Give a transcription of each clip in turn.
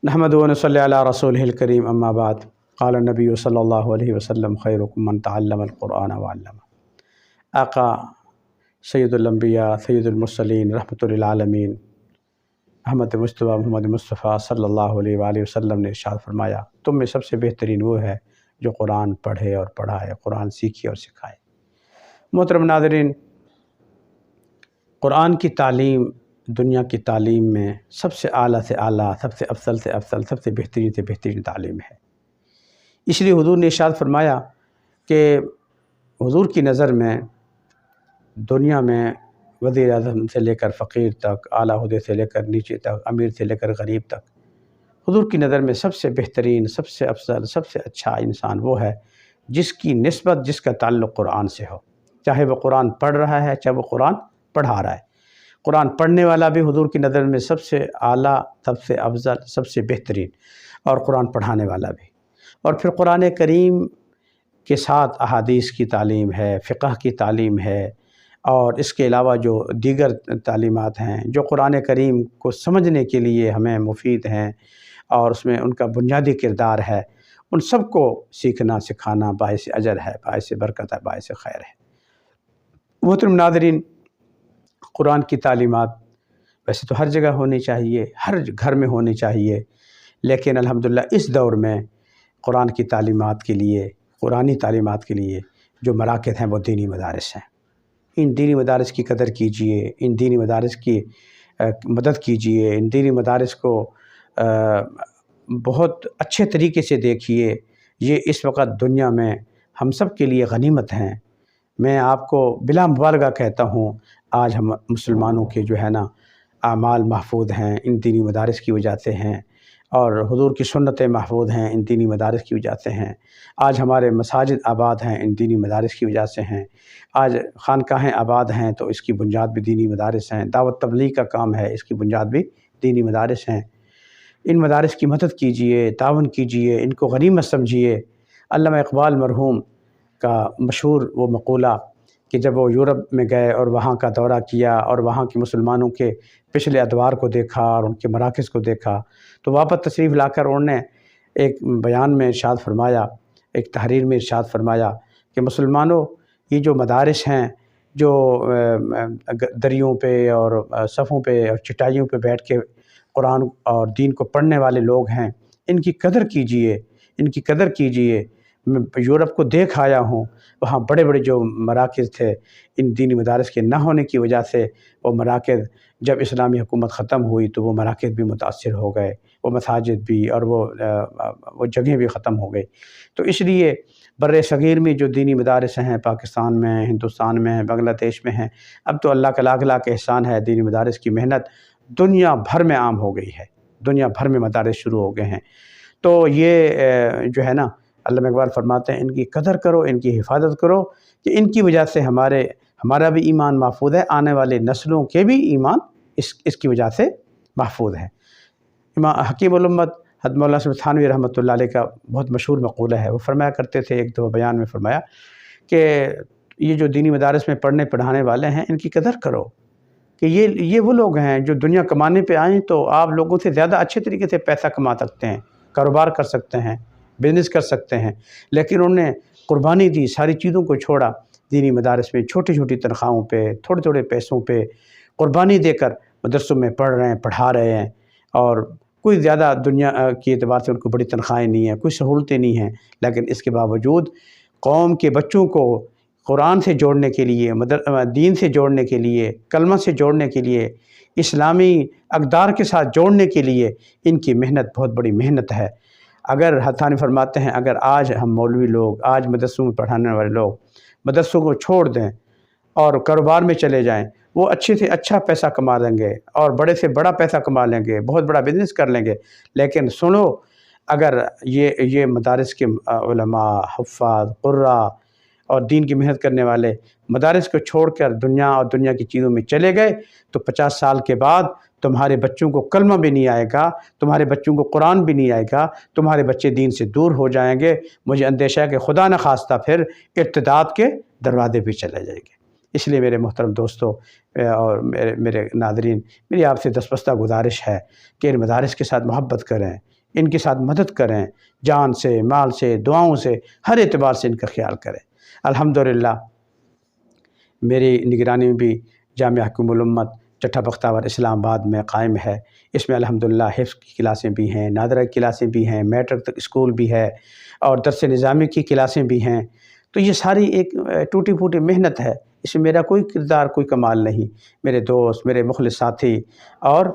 नहमदु व नसल्ली अला रसूलिहिल करीम अम्मा बाद क़ाल नबी सल्लल्लाहु अलैहि वसल्लम खैरुकुम मन तअल्लमल क़ुरआन व अल्लमा। आका सैयदुल अंबिया सैयदुल मुरसलीन रहमतुल लिल आलमीन अहमद मुस्तफ़ा मोहम्मद मुस्तफ़ा सल्लल्लाहु अलैहि वसल्लम ने इरशाद फरमाया, तुम में सबसे बेहतरीन वो है जो कुरान पढ़े और पढ़ाए, कुरान सीखे और सिखाए। मोहतरम नाज़रीन, कुरान की तालीम दुनिया की तालीम में सबसे आला से आला, सबसे अफसल से अफसल, सबसे बेहतरीन तालीम है। इसलिए हुज़ूर ने इरशाद फरमाया कि हुज़ूर की नज़र में दुनिया में वज़ीर आज़म से लेकर फ़कीर तक, आला ओहदे से लेकर नीचे तक, अमीर से लेकर गरीब तक, हुज़ूर की नज़र में सबसे बेहतरीन, सबसे अफसल, सबसे अच्छा इंसान वो है जिसकी निस्बत, जिसका ताल्लुक़ कुरान से हो। चाहे वो कुरान पढ़ रहा है, चाहे वो कुरान पढ़ा रहा है। कुरान पढ़ने वाला भी हुज़ूर की नज़र में सबसे आला, सबसे अफजल, सबसे बेहतरीन, और कुरान पढ़ाने वाला भी। और फिर कुरान करीम के साथ अहादीस की तालीम है, फ़िक़ह की तालीम है, और इसके अलावा जो दीगर तालीमात हैं जो कुरान करीम को समझने के लिए हमें मुफीद हैं और उसमें उनका बुनियादी किरदार है, उन सब को सीखना सिखाना बाइस अजर है, बाइस बरकत है, बाइस खैर है। मोहतरम नाज़रीन, कुरान की तालीमात वैसे तो हर जगह होनी चाहिए, हर घर में होनी चाहिए, लेकिन अल्हम्दुलिल्लाह इस दौर में कुरान की तालीमात के लिए, कुरानी तालीमात के लिए जो मराकज़ हैं वो दीनी मदारिस हैं। इन दीनी मदारिस की कदर कीजिए, इन दीनी मदारिस की मदद कीजिए, इन दीनी मदारिस को बहुत अच्छे तरीके से देखिए। ये इस वक्त दुनिया में हम सब के लिए गनीमत हैं। मैं आपको बिला मुबालगा कहता हूँ, आज हम मुसलमानों के जो है ना आमाल महफूज हैं इन दीनी मदारिस की वजह से हैं, और हुज़ूर की सुन्नतें महफूज हैं इन दीनी मदारिस की वजह से हैं। आज हमारे मसाजिद आबाद हैं इन दीनी मदारिस की वजह से हैं। आज खानकाहें आबाद हैं तो इसकी बुनियाद भी दीनी मदारिस हैं। दावत तबलीग का काम है, इसकी बुनियाद भी दीनी मदारिस हैं। इन मदारिस की मदद कीजिए, तावन कीजिए, इनको गनीमत समझिए। अल्लामा इक़बाल मरहूम का मशहूर वो मक़ूला कि जब वो यूरोप में गए और वहाँ का दौरा किया और वहाँ के मुसलमानों के पिछले अदवार को देखा और उनके मराकज़ को देखा, तो वापस तशरीफ़ लाकर उन्होंने एक बयान में इरशाद फरमाया, एक तहरीर में इरशाद फरमाया कि मुसलमानों, ये जो मदारिस हैं, जो दरियों पे और सफ़ों पे और चटाइयों पे बैठ के कुरान और दीन को पढ़ने वाले लोग हैं, इनकी कदर कीजिए, इनकी कदर कीजिए। मैं यूरोप को देख आया हूँ, वहाँ बड़े बड़े जो मराकज़ थे, इन दीनी मदारिस के ना होने की वजह से वो मराकज़, जब इस्लामी हुकूमत ख़त्म हुई तो वो मराकज़ भी मुतासिर हो गए, वो मसाजिद भी, और वो जगह भी ख़त्म हो गई। तो इसलिए बर्रे सग़ीर में जो दीनी मदारिस हैं, पाकिस्तान में, हिंदुस्तान में, बांग्लादेश में हैं, अब तो अल्लाह का लाख लाख एहसान है, दीनी मदारिस की मेहनत दुनिया भर में आम हो गई है, दुनिया भर में मदारिस शुरू हो गए हैं। तो ये जो है ना, अल्लाह इक़बाल फरमाते हैं, इनकी कदर करो, इनकी हिफाजत करो कि इनकी वजह से हमारा भी ईमान महफूज है, आने वाले नस्लों के भी ईमान इसकी वजह से महफूज है। इमाम हकीम उल उम्मत हज़रत मौलाना शरीफ थानवी रहमतुल्लाह अलैह का बहुत मशहूर मक़ूला है। वो फरमाया करते थे, एक दो बयान में फरमाया कि ये जो दीनी मदारिस में पढ़ने पढ़ाने वाले हैं, इनकी कदर करो कि ये वो लोग हैं जो दुनिया कमाने पे आए, तो आप लोगों से ज़्यादा अच्छे तरीके से पैसा कमा सकते हैं, कारोबार कर सकते हैं, बिज़नेस कर सकते हैं, लेकिन उन्होंने कुर्बानी दी, सारी चीज़ों को छोड़ा। दीनी मदारिस में छोटी छोटी तनख्वाहों पे, थोड़े थोड़े पैसों पे कुर्बानी देकर मदरसों में पढ़ रहे हैं, पढ़ा रहे हैं, और कोई ज़्यादा दुनिया के एतबार से उनको बड़ी तनख्वाहें नहीं हैं, कोई सहूलतें नहीं हैं, लेकिन इसके बावजूद कौम के बच्चों को कुरान से जोड़ने के लिए, दीन से जोड़ने के लिए, कलमा से जोड़ने के लिए, इस्लामी अक़दार के साथ जोड़ने के लिए इनकी मेहनत बहुत बड़ी मेहनत है। अगर हथानी फरमाते हैं, अगर आज हम मौलवी लोग, आज मदरसों में पढ़ाने वाले लोग मदरसों को छोड़ दें और कारोबार में चले जाएं, वो अच्छे से अच्छा पैसा कमा लेंगे और बड़े से बड़ा पैसा कमा लेंगे, बहुत बड़ा बिज़नेस कर लेंगे। लेकिन सुनो, अगर ये मदारिस के उलमा, हुफ़्फ़ाज़, क़ुर्रा और दीन की मेहनत करने वाले मदारिस को छोड़कर दुनिया और दुनिया की चीज़ों में चले गए, तो 50 साल के बाद तुम्हारे बच्चों को कलमा भी नहीं आएगा, तुम्हारे बच्चों को कुरान भी नहीं आएगा, तुम्हारे बच्चे दीन से दूर हो जाएंगे। मुझे अंदेशा है कि खुदा न खास्ता फिर इर्तिदाद के दरवाज़े भी चले जाएंगे। इसलिए मेरे मोहतरम दोस्तों और मेरे नाज़रीन, मेरी आपसे दसबस्ता गुजारिश है कि इन मदारिस के साथ मोहब्बत करें, ان کے ساتھ مدد کریں، جان سے، مال سے، دعاؤں سے، ہر اعتبار سے ان کا خیال کریں۔ الحمدللہ میری نگرانی میں بھی جامعہ حکیم الامت چٹھا بختاور اسلام آباد میں قائم ہے۔ اس میں الحمدللہ حفظ کی کلاسیں بھی ہیں، نادرہ کی کلاسیں بھی ہیں، میٹرک تک اسکول بھی ہے اور درس نظامی کی کلاسیں بھی ہیں۔ تو یہ ساری ایک ٹوٹی پھوٹی محنت ہے، اس میں میرا کوئی کردار، کوئی کمال نہیں۔ میرے دوست، میرے مخلص ساتھی اور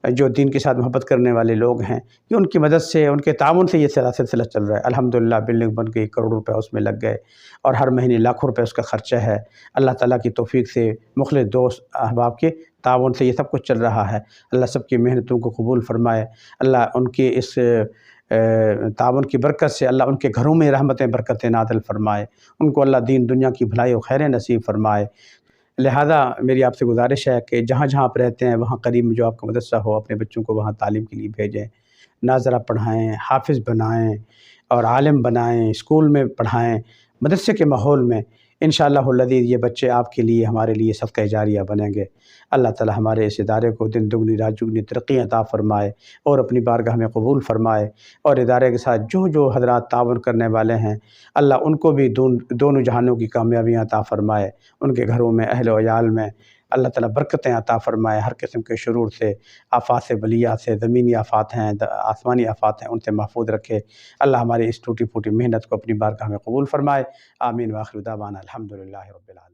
جو دین کے ساتھ محبت کرنے والے لوگ ہیں، یہ ان کی مدد سے، ان کے تعاون سے یہ سارا سلسلہ چل رہا ہے۔ الحمدللہ بلڈنگ بن گئی، کروڑوں روپے اس میں لگ گئے اور ہر مہینے لاکھوں روپے اس کا خرچہ ہے۔ اللہ تعالیٰ کی توفیق سے، مخلص دوست احباب کے تعاون سے یہ سب کچھ چل رہا ہے۔ اللہ سب کی محنتوں کو قبول فرمائے۔ اللہ ان کے اس تعاون کی برکت سے اللہ ان کے گھروں میں رحمتیں برکتیں نازل فرمائے، ان کو اللہ دین دنیا کی بھلائی و خیریں نصیب فرمائے۔ لہذا میری آپ سے گزارش ہے کہ جہاں جہاں آپ رہتے ہیں وہاں قریب میں جو آپ کا مدرسہ ہو، اپنے بچوں کو وہاں تعلیم کے لیے بھیجیں، ناظرہ پڑھائیں، حافظ بنائیں اور عالم بنائیں، اسکول میں پڑھائیں، مدرسے کے ماحول میں۔ انشاءاللہ العزیز یہ بچے آپ کے لیے، ہمارے لیے صدقہ جاریہ بنیں گے۔ اللہ تعالی ہمارے اس ادارے کو دن دگنی رات چگنی ترقی عطا فرمائے اور اپنی بارگاہ میں قبول فرمائے، اور ادارے کے ساتھ جو حضرات تعاون کرنے والے ہیں اللہ ان کو بھی دونوں جہانوں کی کامیابیاں عطا فرمائے، ان کے گھروں میں، اہل و عیال میں اللہ تعالیٰ برکتیں عطا فرمائے، ہر قسم کے شرور سے، آفات سے، بلیات سے، زمینی آفات ہیں، آسمانی آفات ہیں، ان سے محفوظ رکھے۔ اللہ ہماری اس ٹوٹی پھوٹی محنت کو اپنی بارگاہ میں قبول فرمائے۔ آمین۔ وآخر دعوانا الحمدللہ رب العالمین۔